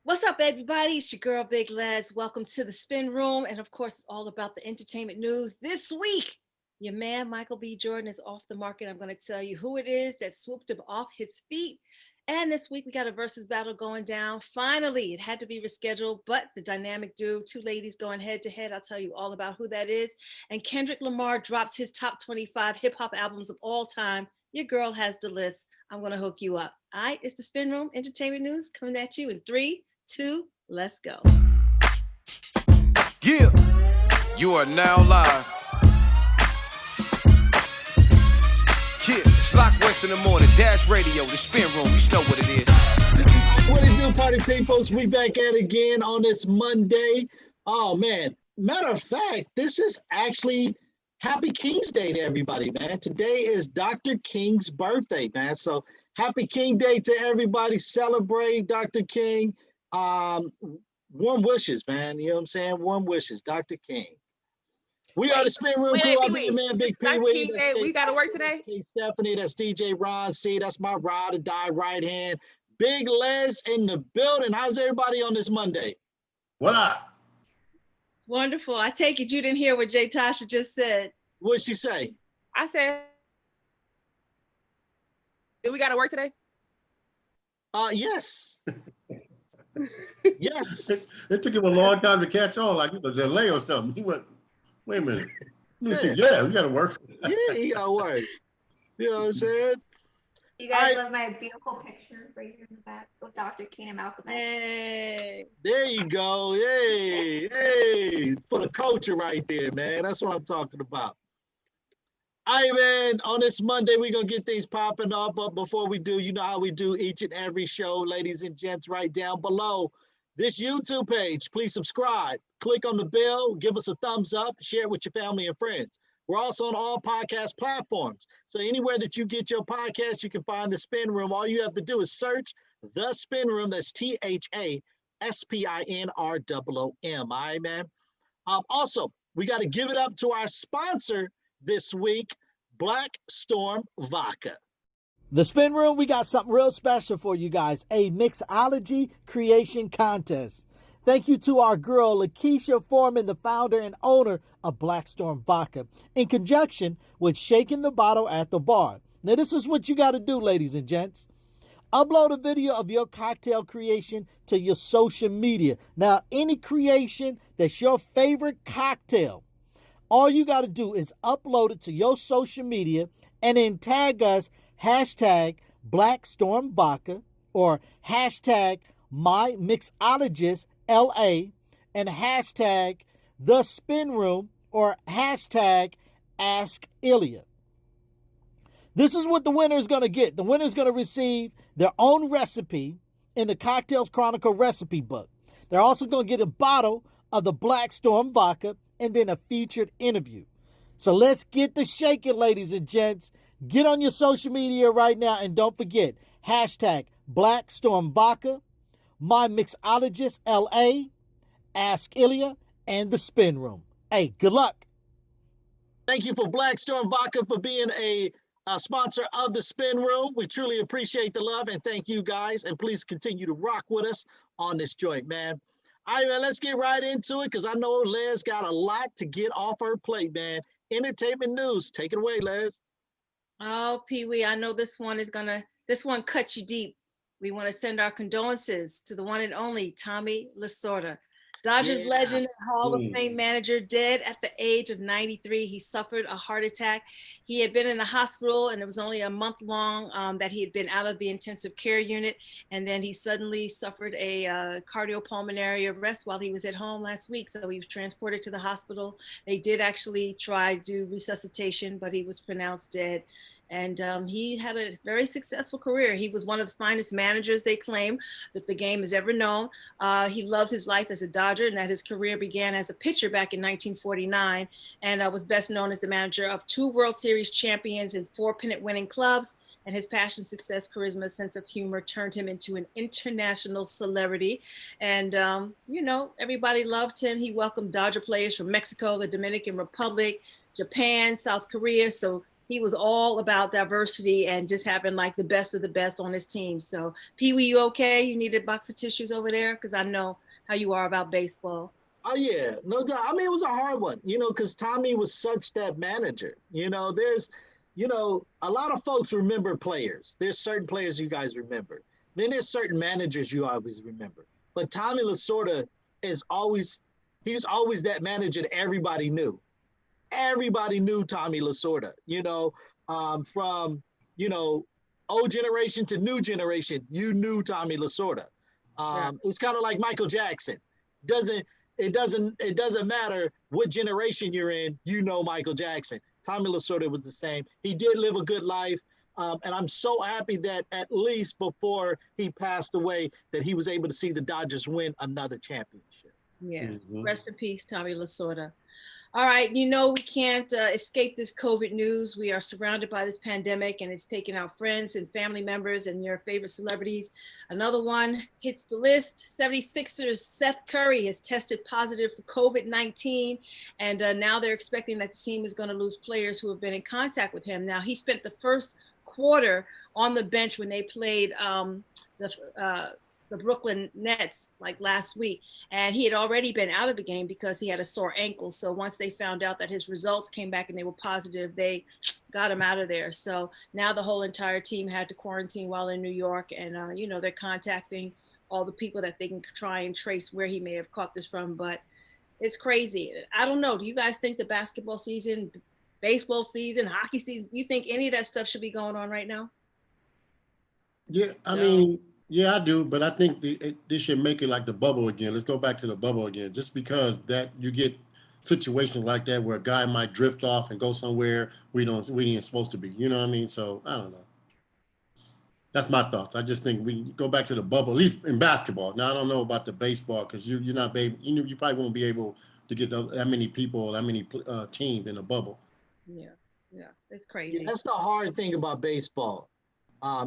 What's up, everybody? It's your girl, Big Les. Welcome to the Spin Room. And of course, it's all about the entertainment news. This week, your man, Michael B. Jordan, is off the market. I'm going to tell you who it is that swooped him off his feet. And this week, we got a Verzuz battle going down. Finally, it had to be rescheduled, but the dynamic duo, two ladies going head to head. I'll tell you all about who that is. And Kendrick Lamar drops his top 25 hip hop albums of all time. Your girl has the list. I'm going to hook you up. All right, it's the Spin Room Entertainment News coming at you in 3, 2, let's go. Yeah, you are now live. Yeah, Schlock West in the morning, Dash Radio, the Spin Room, you know what it is. What it do, party peoples? We back at it again on this Monday. Oh, man. Matter of fact, this is actually Happy King's Day to everybody, man. Today is Dr. King's birthday, man. So Happy King Day to everybody. Celebrate Dr. King. Warm wishes, man. You know what I'm saying? Warm wishes, Dr. King. We are the Spin Room crew. I'm your man, Bigg Pwee. We got to work today. Stephanie, that's DJ Ron C. That's my ride or die right hand. Big Les in the building. How's everybody on this Monday? What up? Wonderful. I take it you didn't hear what Jay Tasha just said. What'd she say? I said, do we got to work today? Yes. Yes. It took him a long time to catch on, like a delay or something. He went, wait a minute. Yeah, we got to work. Yeah, he got to work. You know what I'm saying? You guys love my beautiful picture right here in the back with Dr. King and Malcolm X. Hey. There you go. Hey. For the culture right there, man. That's what I'm talking about. All right, man. On this Monday, we're going to get things popping up. But before we do, you know how we do each and every show, ladies and gents, right down below this YouTube page. Please subscribe. Click on the bell. Give us a thumbs up. Share it with your family and friends. We're also on all podcast platforms. So anywhere that you get your podcast, you can find the Spin Room. All you have to do is search the Spin Room. That's THASPINROOM. All right, man. Also, we got to give it up to our sponsor this week, Black Storm Vodka. The Spin Room, we got something real special for you guys, a Mixology Creation Contest. Thank you to our girl, Keyshia Foreman, the founder and owner of Black Storm Vodka, in conjunction with Shaking the Bottle at the Bar. Now, this is what you got to do, ladies and gents. Upload a video of your cocktail creation to your social media. Now, any creation that's your favorite cocktail, all you got to do is upload it to your social media and then tag us, hashtag Black Storm Vodka or hashtag My Mixologist LA and hashtag The Spin Room or hashtag Ask Ilya. This is what the winner is going to get. The winner is going to receive their own recipe in the Cocktails Chronicle recipe book. They're also going to get a bottle of the Black Storm Vodka and then a featured interview. So let's get the shaking, ladies and gents. Get on your social media right now and don't forget, hashtag Black Storm Vodka, My Mixologist LA, Ask Ilya, and the Spin Room. Hey, good luck. Thank you for Black Storm Vodka for being a sponsor of the Spin Room. We truly appreciate the love and thank you guys. And please continue to rock with us on this joint, man. All right, man, let's get right into it because I know Les got a lot to get off her plate, man. Entertainment news. Take it away, Les. Oh, Pee Wee, I know this one cuts you deep. We want to send our condolences to the one and only Tommy Lasorda. Dodgers legend and Hall of Fame manager, dead at the age of 93. He suffered a heart attack. He had been in the hospital, and it was only a month long that he had been out of the intensive care unit. And then he suddenly suffered a cardiopulmonary arrest while he was at home last week. So he was transported to the hospital. They did actually try to do resuscitation, but he was pronounced dead. And he had a very successful career. He was one of the finest managers, they claim, that the game has ever known. He loved his life as a Dodger and that his career began as a pitcher back in 1949 and was best known as the manager of 2 World Series champions and 4 pennant-winning clubs. And his passion, success, charisma, sense of humor turned him into an international celebrity. And, you know, everybody loved him. He welcomed Dodger players from Mexico, the Dominican Republic, Japan, South Korea. So he was all about diversity and just having like the best of the best on his team. So Pee Wee, you okay? You need a box of tissues over there? Because I know how you are about baseball. Oh yeah, no doubt. I mean, it was a hard one, because Tommy was such that manager. There's, a lot of folks remember players. There's certain players you guys remember. Then there's certain managers you always remember. But Tommy Lasorda he's always that manager that everybody knew. Everybody knew Tommy Lasorda, from, old generation to new generation, you knew Tommy Lasorda. It's kind of like Michael Jackson. It doesn't matter what generation you're in, Michael Jackson. Tommy Lasorda was the same. He did live a good life. And I'm so happy that at least before he passed away, that he was able to see the Dodgers win another championship. Yeah. Rest in peace, Tommy Lasorda. All right. We can't escape this COVID news. We are surrounded by this pandemic, and it's taken our friends and family members and your favorite celebrities. Another one hits the list. 76ers Seth Curry has tested positive for COVID-19. And now they're expecting that the team is going to lose players who have been in contact with him. Now, he spent the first quarter on the bench when they played the Brooklyn Nets like last week, and he had already been out of the game because he had a sore ankle. So once they found out that his results came back and they were positive, they got him out of there. So now the whole entire team had to quarantine while in New York, and they're contacting all the people that they can try and trace where he may have caught this from. But it's crazy. I don't know. Do you guys think the basketball season, baseball season, hockey season, you think any of that stuff should be going on right now? Yeah, I mean, yeah, I do, but I think they should make it like the bubble again. Let's go back to the bubble again, just because that you get situations like that where a guy might drift off and go somewhere we ain't supposed to be. You know what I mean? So I don't know. That's my thoughts. I just think we go back to the bubble, at least in basketball. Now I don't know about the baseball because you're not able. You probably won't be able to get that many people, that many teams in a bubble. Yeah, it's crazy. That's the hard thing about baseball.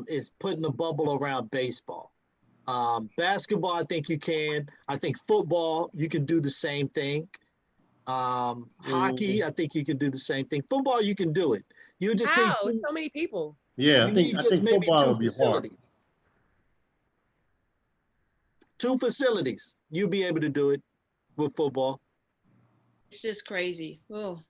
Is putting a bubble around baseball. Basketball, I think you can. I think football, you can do the same thing. Hockey, I think you can do the same thing. Football, you can do it. You just need so many people. Yeah, I think football would be hard. 2 facilities, you'll be able to do it with football. It's just crazy. Oh.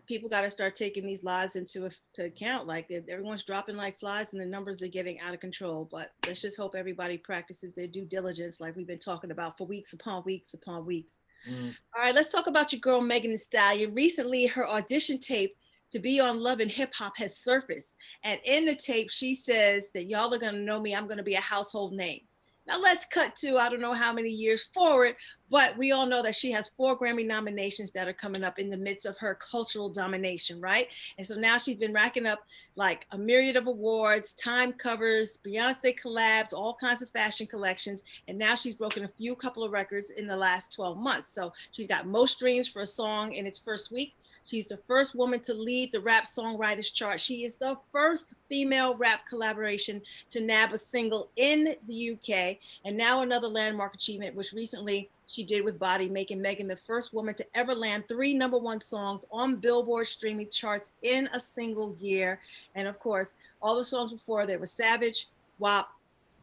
People got to start taking these lies into account. Like everyone's dropping like flies and the numbers are getting out of control. But let's just hope everybody practices their due diligence like we've been talking about for weeks upon weeks upon weeks. All right, let's talk about your girl, Megan Thee Stallion. Recently, her audition tape to be on Love and Hip Hop has surfaced. And in the tape, she says that y'all are going to know me. I'm going to be a household name. Now let's cut to, I don't know how many years forward, but we all know that she has 4 Grammy nominations that are coming up in the midst of her cultural domination, right? And so now she's been racking up like a myriad of awards, Time covers, Beyonce collabs, all kinds of fashion collections. And now she's broken a couple of records in the last 12 months. So she's got most streams for a song in its first week. She's the first woman to lead the rap songwriters chart. She is the first female rap collaboration to nab a single in the UK. And now another landmark achievement, which recently she did with Body, making Megan the first woman to ever land 3 #1 songs on Billboard streaming charts in a single year. And of course, all the songs before there were Savage, WAP,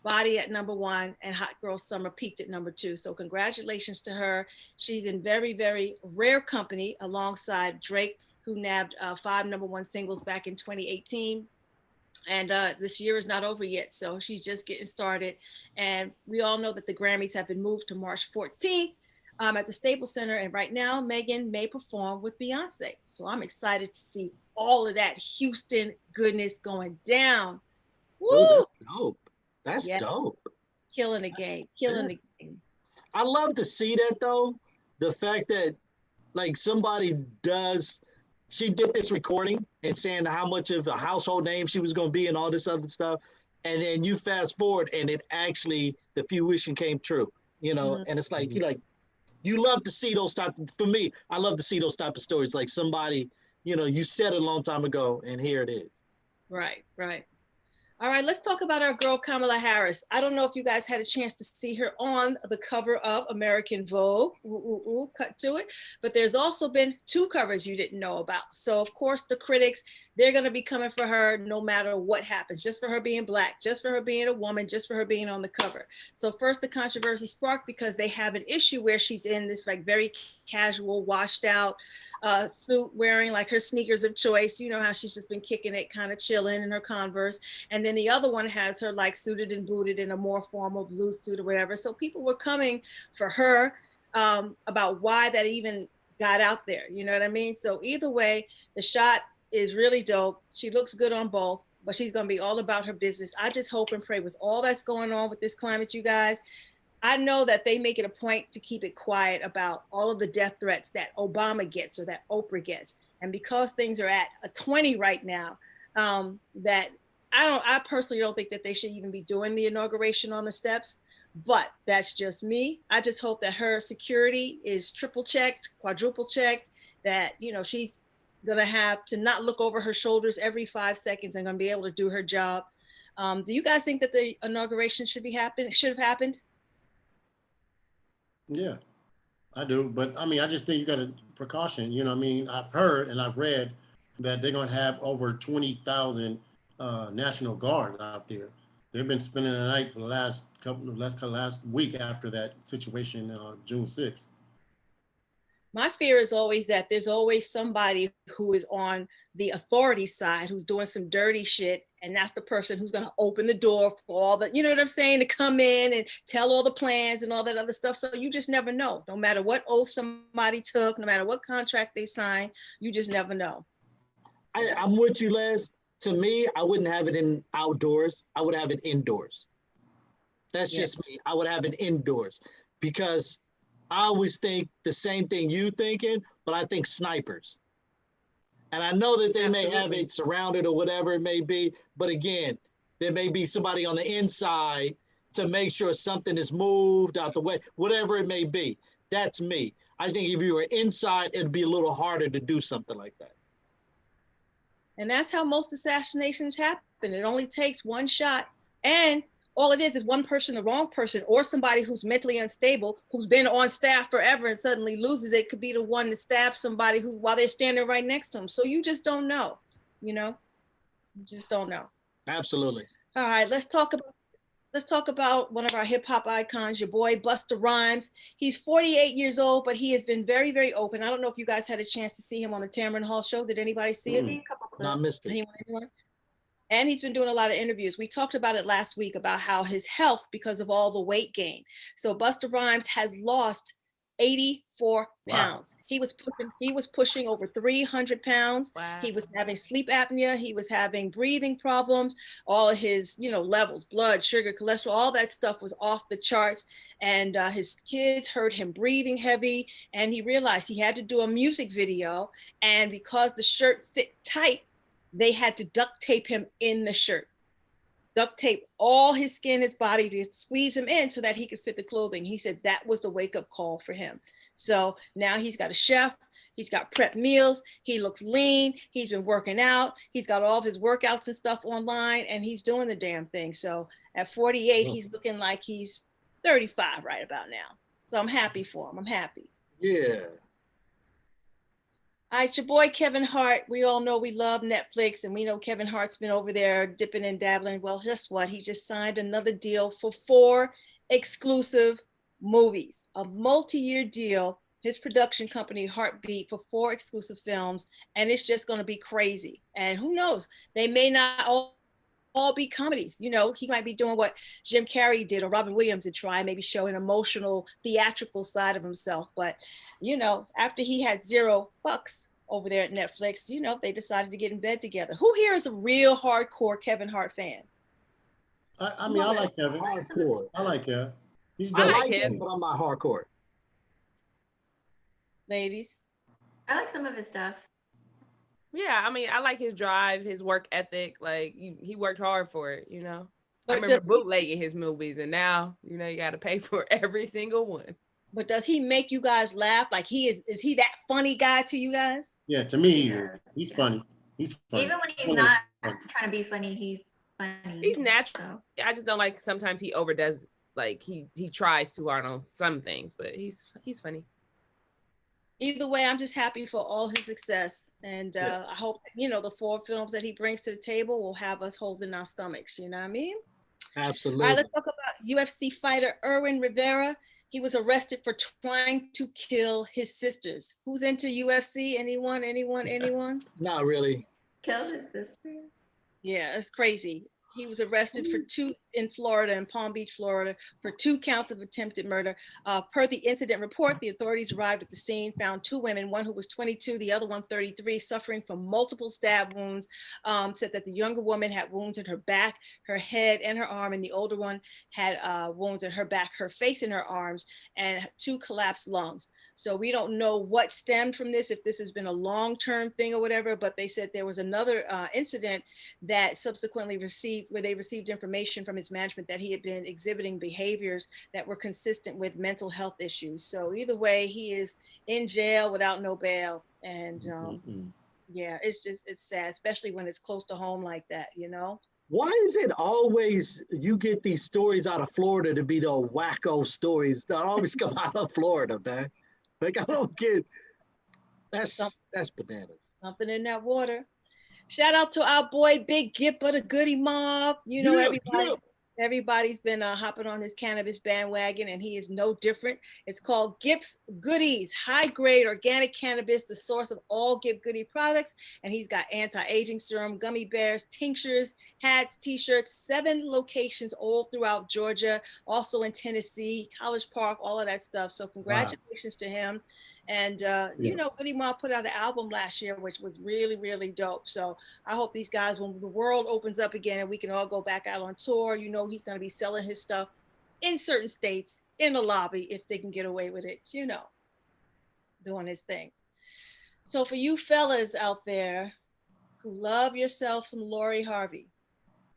Body at #1, and Hot Girl Summer peaked at #2. So congratulations to her. She's in very, very rare company alongside Drake, who nabbed 5 #1 singles back in 2018. And this year is not over yet. So she's just getting started. And we all know that the Grammys have been moved to March 14th at the Staples Center. And right now, Megan may perform with Beyonce. So I'm excited to see all of that Houston goodness going down. Woo! Oh, that's dope. That's dope. Killing the game. Killing the game. I love to see that though. The fact that like she did this recording and saying how much of a household name she was going to be and all this other stuff. And then you fast forward and it actually, the fruition came true, and it's like, you love to see those for me, I love to see those type of stories. Like somebody, you said it a long time ago and here it is. Right. All right, let's talk about our girl, Kamala Harris. I don't know if you guys had a chance to see her on the cover of American Vogue, cut to it, but there's also been 2 covers you didn't know about. So of course the critics, they're gonna be coming for her no matter what happens, just for her being Black, just for her being a woman, just for her being on the cover. So first the controversy sparked because they have an issue where she's in this like very casual, washed out suit, wearing like her sneakers of choice. You know how she's just been kicking it, kind of chilling in her Converse. And then the other one has her like suited and booted in a more formal blue suit or whatever. So people were coming for her about why that even got out there. You know what I mean? So either way, the shot is really dope. She looks good on both, but she's going to be all about her business. I just hope and pray with all that's going on with this climate, you guys. I know that they make it a point to keep it quiet about all of the death threats that Obama gets or that Oprah gets. And because things are at a 20 right now, that I personally don't think that they should even be doing the inauguration on the steps, but that's just me. I just hope that her security is triple checked, quadruple checked, that, you know, she's gonna have to not look over her shoulders every 5 seconds and gonna be able to do her job. Do you guys think that the inauguration should have happened? Yeah, I do. But I mean, I just think you got a precaution. You know, I mean, I've heard and I've read that they're going to have over 20,000 National Guards out there. They've been spending the night for the last week after that situation, June 6th. My fear is always that there's always somebody who is on the authority side who's doing some dirty shit, and that's the person who's going to open the door for all the, you know what I'm saying, to come in and tell all the plans and all that other stuff. So you just never know. No matter what oath somebody took, no matter what contract they signed, you just never know. I'm with you, Les. To me, I wouldn't have it in outdoors. I would have it indoors. That's just me. I would have it indoors because I always think the same thing you thinking, but I think snipers. And I know that they may have it surrounded or whatever it may be, but again, there may be somebody on the inside to make sure something is moved out the way, whatever it may be. That's me. I think if you were inside, it'd be a little harder to do something like that. And that's how most assassinations happen. It only takes one shot, and all it is one person, the wrong person, or somebody who's mentally unstable, who's been on staff forever and suddenly loses it, could be the one to stab somebody who, while they're standing right next to them. So you just don't know, you know? You just don't know. Absolutely. All right, let's talk about one of our hip hop icons, your boy Busta Rhymes. He's 48 years old, but he has been very, very open. I don't know if you guys had a chance to see him on the Tamron Hall show. Did anybody see it? A couple clips. No, I missed it. Anyone? And he's been doing a lot of interviews. We talked about it last week about how his health, because of all the weight gain. So Busta Rhymes has lost 84 pounds. He was pushing over 300 pounds. Wow. He was having sleep apnea. He was having breathing problems. All of his, levels, blood, sugar, cholesterol, all that stuff was off the charts. And his kids heard him breathing heavy. And he realized he had to do a music video. And because the shirt fit tight, they had to duct tape him in the shirt. Duct tape all his skin, his body, to squeeze him in so that he could fit the clothing. He said that was the wake-up call for him. So now he's got a chef, he's got prep meals, he looks lean, he's been working out, he's got all of his workouts and stuff online, and he's doing the damn thing. So at 48, he's looking like he's 35 right about now. So I'm happy for him. I'm happy. Yeah. All right, your boy Kevin Hart. We all know we love Netflix, and we know Kevin Hart's been over there dipping and dabbling. Well, guess what? He just signed another deal for 4 exclusive movies, a multi-year deal. His production company, Heartbeat, for 4 exclusive films, and it's just going to be crazy. And who knows? They may not all be comedies. He might be doing what Jim Carrey did or Robin Williams and try maybe show an emotional, theatrical side of himself. But, after he had $0 over there at Netflix, they decided to get in bed together. Who here is a real hardcore Kevin Hart fan? I mean, I like Kevin. Hardcore. I like Kevin. He's I done. like him, but I'm not hardcore. Ladies? I like some of his stuff. Yeah, I mean, I like his drive, his work ethic. Like, he worked hard for it, I But remember bootlegging his movies, and now, you got to pay for every single one. But does he make you guys laugh? Like, is he that funny guy to you guys? Yeah, to me, he's funny. He's funny. Even when he's not trying to be funny, funny. He's natural. So. I just don't like sometimes he overdoes. Like he tries too hard on some things, but he's funny. Either way, I'm just happy for all his success, and I hope the 4 films that he brings to the table will have us holding our stomachs. You know what I mean? Absolutely. All right, let's talk about UFC fighter Erwin Rivera. He was arrested for trying to kill his sisters. Who's into UFC? Anyone? Not really. Kill his sister? Yeah, it's crazy. He was arrested for 2 in Florida, in Palm Beach, Florida, for 2 counts of attempted murder. Per the incident report, the authorities arrived at the scene, found 2 women, one who was 22, the other one 33, suffering from multiple stab wounds. Said that the younger woman had wounds in her back, her head, and her arm, and the older one had wounds in her back, her face, and her arms, and 2 collapsed lungs. So we don't know what stemmed from this, if this has been a long-term thing or whatever, but they said there was another incident that subsequently where they received information from his management that he had been exhibiting behaviors that were consistent with mental health issues. So either way, he is in jail without no bail. And yeah, it's sad, especially when it's close to home like that, Why is it always you get these stories out of Florida to be the wacko stories that always come out of Florida, man? Like, I don't get, that's bananas. Something in that water. Shout out to our boy Big Gipper, the Goody Mob. Everybody's been hopping on this cannabis bandwagon, and he is no different. It's called Gip's Goodies, high-grade organic cannabis, the source of all Gib Goody products. And he's got anti-aging serum, gummy bears, tinctures, hats, t-shirts, 7 locations all throughout Georgia, also in Tennessee, College Park, all of that stuff. So congratulations to him. And, Goody Mob put out an album last year, which was really, really dope. So I hope these guys, when the world opens up again and we can all go back out on tour, he's going to be selling his stuff in certain states in the lobby if they can get away with it, doing his thing. So for you fellas out there who love yourself some Lori Harvey,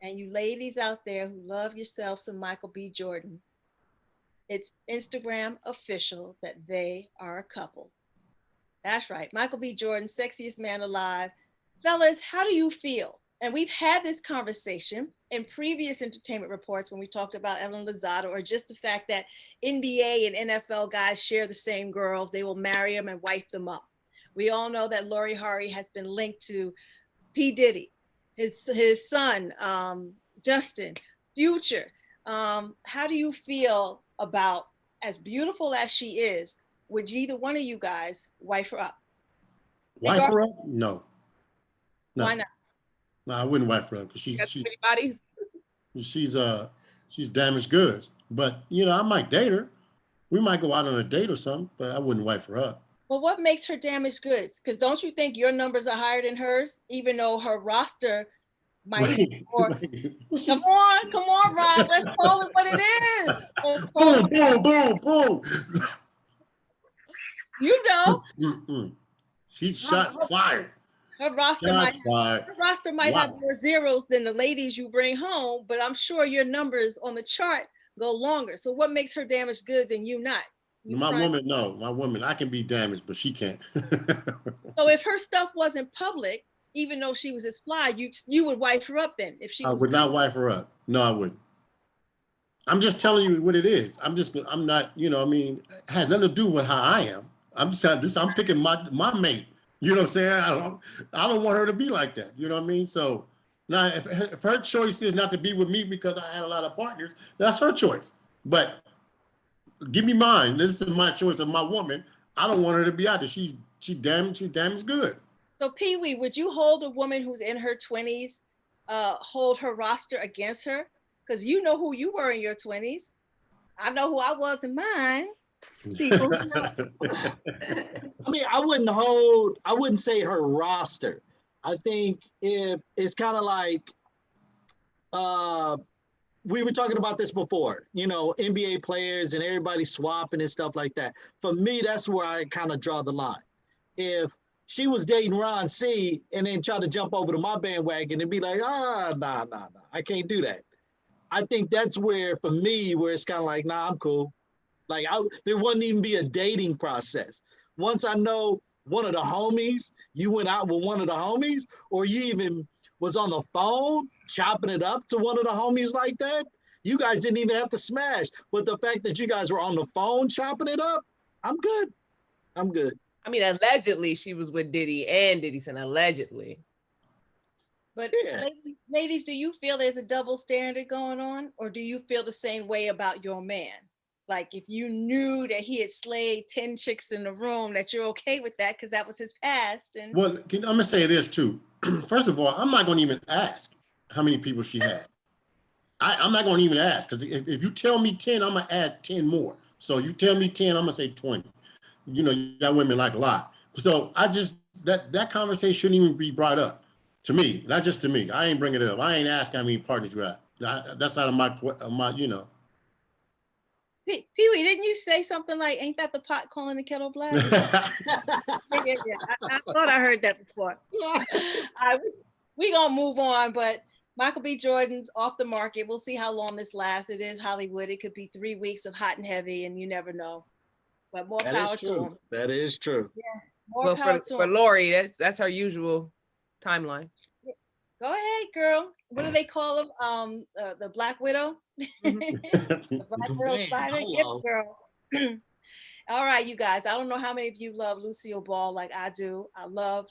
and you ladies out there who love yourself some Michael B. Jordan, it's Instagram official that they are a couple. That's right. Michael B. Jordan, sexiest man alive. Fellas, how do you feel? And we've had this conversation in previous entertainment reports when we talked about Ellen Lozada, or just the fact that NBA and NFL guys share the same girls. They will marry them and wife them up. We all know that Lori Harvey has been linked to P. Diddy, his son, Justin, Future. How do you feel about, as beautiful as she is, would either one of you guys wife her up? Wife her up? No. Why not? No, I wouldn't wife her up because she's bodies. She's damaged goods. But I might date her. We might go out on a date or something, but I wouldn't wife her up. Well, what makes her damaged goods? Because don't you think your numbers are higher than hers, even though her roster might be more? Come on, Rob. Let's call it what it is. Boom. She's shot fired. Her roster might have more zeros than the ladies you bring home, but I'm sure your numbers on the chart go longer. So what makes her damaged goods and you not? My woman, I can be damaged, but she can't. So if her stuff wasn't public, even though she was as fly, you would wife her up then? If she was, I would not wife her up. No, I wouldn't. I'm just telling you what it is. I'm not, it had nothing to do with how I am. I'm picking my mate. You know what I'm saying? I don't want her to be like that. You know what I mean? So now if her choice is not to be with me because I had a lot of partners, that's her choice. But give me mine. This is my choice of my woman. I don't want her to be out there. She's damaged good. So Pee Wee, would you hold a woman who's in her 20s, hold her roster against her? Because you know who you were in your 20s. I know who I was in mine. People. I mean, I wouldn't say her roster. I think if it's kind of like, we were talking about this before, NBA players and everybody swapping and stuff like that. For me, that's where I kind of draw the line. If she was dating Ron C and then try to jump over to my bandwagon and be like, nah, I can't do that. I think that's where, for me, where it's kind of like, nah, I'm cool. Like, there wouldn't even be a dating process. Once I know one of the homies, you went out with one of the homies, or you even was on the phone chopping it up to one of the homies like that. You guys didn't even have to smash. But the fact that you guys were on the phone chopping it up, I'm good. I'm good. I mean, allegedly she was with Diddy and Diddy said allegedly. But ladies, do you feel there's a double standard going on, or do you feel the same way about your man? Like if you knew that he had slayed 10 chicks in the room, that you're okay with that because that was his past. And well, I'm gonna say this too. First of all, I'm not gonna even ask how many people she had. I'm not gonna even ask because if you tell me 10, I'm gonna add 10 more. So you tell me 10, I'm gonna say 20. You know, you got women like a lot. So I just that conversation shouldn't even be brought up to me. Not just to me. I ain't bringing it up. I ain't asking how many partners you have. That's out of my you know. Pee Wee, didn't you say something like, ain't that the pot calling the kettle black? Yeah. I thought I heard that before. We gonna move on, but Michael B. Jordan's off the market. We'll see how long this lasts. It is Hollywood. It could be 3 weeks of hot and heavy, and you never know. But more power to him. That is true. Yeah, more power to for him. Lori, that's her usual timeline. Go ahead, girl. What do they call them? The Black Widow? The Black Widow Spider? Yep, girl. All right, you guys. I don't know how many of you love Lucille Ball like I do. I love.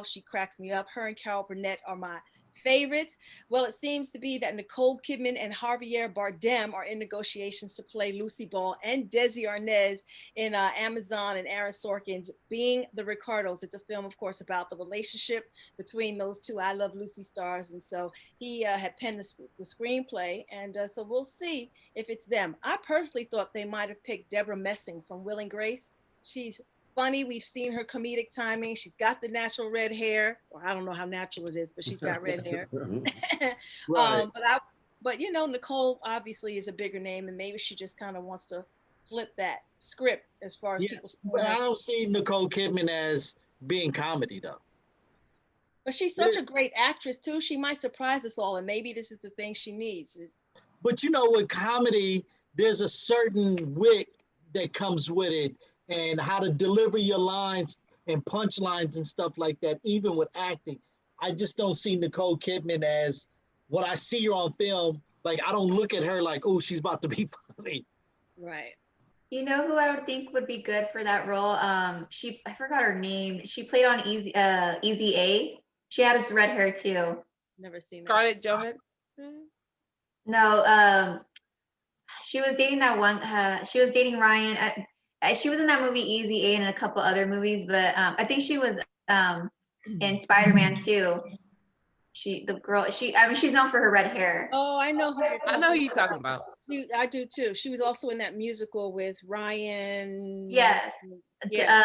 She cracks me up. Her and Carol Burnett are my favorites. Well, it seems to be that Nicole Kidman and Javier Bardem are in negotiations to play Lucy Ball and Desi Arnaz in Amazon and Aaron Sorkin's Being the Ricardos. It's a film, of course, about the relationship between those two I Love Lucy stars. And so he had penned the screenplay. And so we'll see if it's them. I personally thought they might have picked Deborah Messing from Will and Grace. She's funny. We've seen her comedic timing. She's got the natural red hair, or I don't know how natural it is, but she's got red hair. Right. But you know, Nicole obviously is a bigger name, and maybe she just kind of wants to flip that script as far as people. But I don't see Nicole Kidman as being comedy though. But she's such a great actress too. She might surprise us all, and maybe this is the thing she needs. But you know, with comedy, there's a certain wit that comes with it, and how to deliver your lines and punchlines and stuff like that, even with acting. I just don't see Nicole Kidman as what I see her on film. Like, I don't look at her like, oh, she's about to be funny. Right. You know who I would think would be good for that role? I forgot her name. She played on Easy A. She had this red hair too. Never seen that. Scarlett Johansson? No, she was dating that one. She was dating Ryan. She was in that movie Easy A and a couple other movies, but I think she was in Spider-Man too. She's known for her red hair. Oh, I know her. I know who you're talking about. I do too. She was also in that musical with Ryan. Yes. Yeah.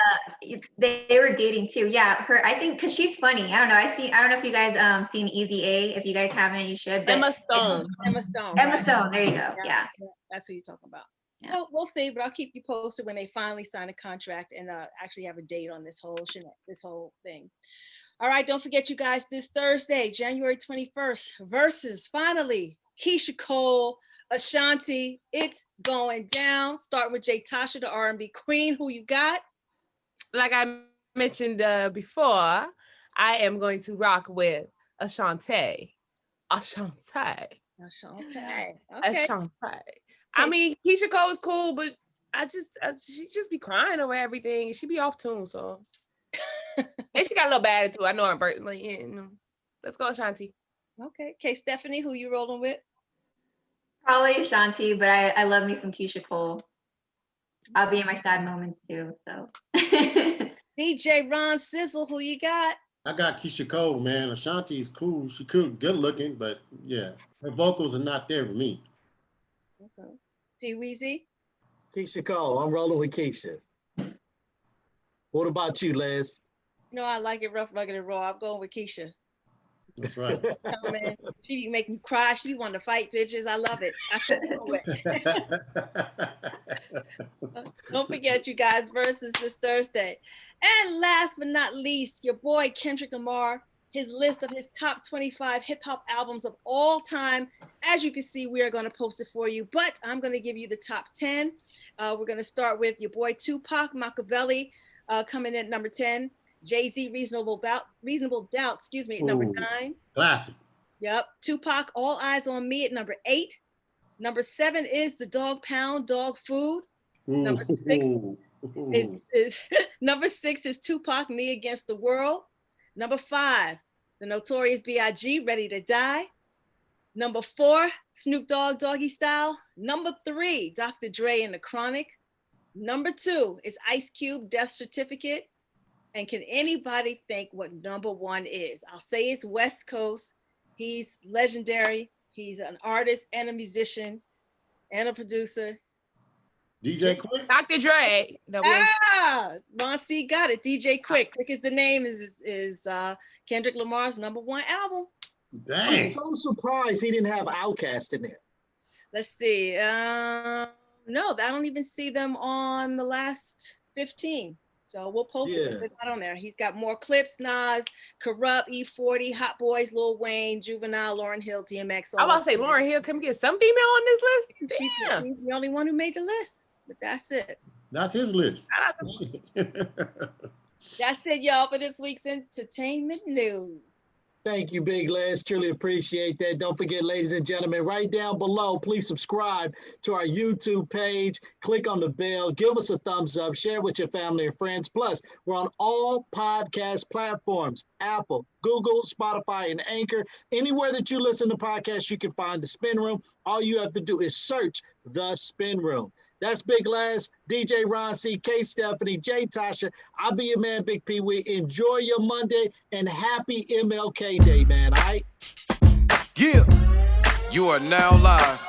They were dating too. Yeah, I think because she's funny. I don't know. I don't know if you guys seen Easy A. If you guys haven't, you should. But Emma Stone. Emma Stone. Emma Stone. There you go. Yeah. That's who you're talking about. Yeah. Well, we'll see, but I'll keep you posted when they finally sign a contract and actually have a date on this whole thing. All right, don't forget, you guys, this Thursday, January 21st, Verzuz, finally, Keyshia Cole, Ashanti, it's going down. Start with Jay Tasha, the R&B queen. Who you got? Like I mentioned before, I am going to rock with Ashanti. Okay. Ashanti. I mean, Keyshia Cole is cool, but she just be crying over everything. She be off tune, so. And she got a little bad attitude. I know her birth. Like, yeah, let's go, Ashanti. Okay, Stephanie, who you rolling with? Probably Ashanti, but I love me some Keyshia Cole. I'll be in my sad moments too. So. DJ Ron Sizzle, who you got? I got Keyshia Cole, man. Ashanti's cool. She cool, good looking, but yeah, her vocals are not there for me. Okay. P. Weezy? Keyshia Cole. I'm rolling with Keyshia. What about you, Les? You know, I like it rough, rugged, and raw. I'm going with Keyshia. That's right. Oh, man. She be making me cry. She be wanting to fight bitches. I love it. I said, don't forget, you guys, Verzuz this Thursday. And last but not least, your boy Kendrick Lamar, his list of his top 25 hip hop albums of all time. As you can see, we are going to post it for you, but I'm going to give you the top 10. We're going to start with your boy Tupac, Machiavelli, coming in at number 10. Jay-Z, Reasonable Doubt, at number 9. Classic. Yep. Tupac, All Eyes on Me at number 8. Number 7 is The Dog Pound, Dog Food. Number 6 is number 6 is Tupac, Me Against the World. Number 5, The Notorious B.I.G., Ready to Die. Number 4, Snoop Dogg, Doggy Style. Number 3, Dr. Dre and the Chronic. Number 2 is Ice Cube, Death Certificate. And can anybody think what number 1 is? I'll say it's West Coast. He's legendary. He's an artist and a musician and a producer. DJ Quick? Dr. Dre. No, Ron C got it. DJ Quick. Quick is the name, is Kendrick Lamar's number 1 album. Dang. I'm so surprised he didn't have Outkast in there. Let's see. No, I don't even see them on the last 15. So we'll post it if they're not on there. He's got more clips: Nas, Corrupt, E40, Hot Boys, Lil Wayne, Juvenile, Lauryn Hill, DMX. I was about to say Lauryn Hill. Can we get some female on this list? She's the only one who made the list, but that's it. That's his list. That's it, y'all, for this week's entertainment news. Thank you, Big Les. Truly appreciate that. Don't forget, ladies and gentlemen, right down below, please subscribe to our YouTube page. Click on the bell. Give us a thumbs up. Share with your family and friends. Plus, we're on all podcast platforms: Apple, Google, Spotify, and Anchor. Anywhere that you listen to podcasts, you can find The Spin Room. All you have to do is search The Spin Room. That's Big Les, DJ Ron C, K Stephanie, J Tasha. I'll be your man, Bigg Pwee. Enjoy your Monday and happy MLK Day, man. All right? Yeah, you are now live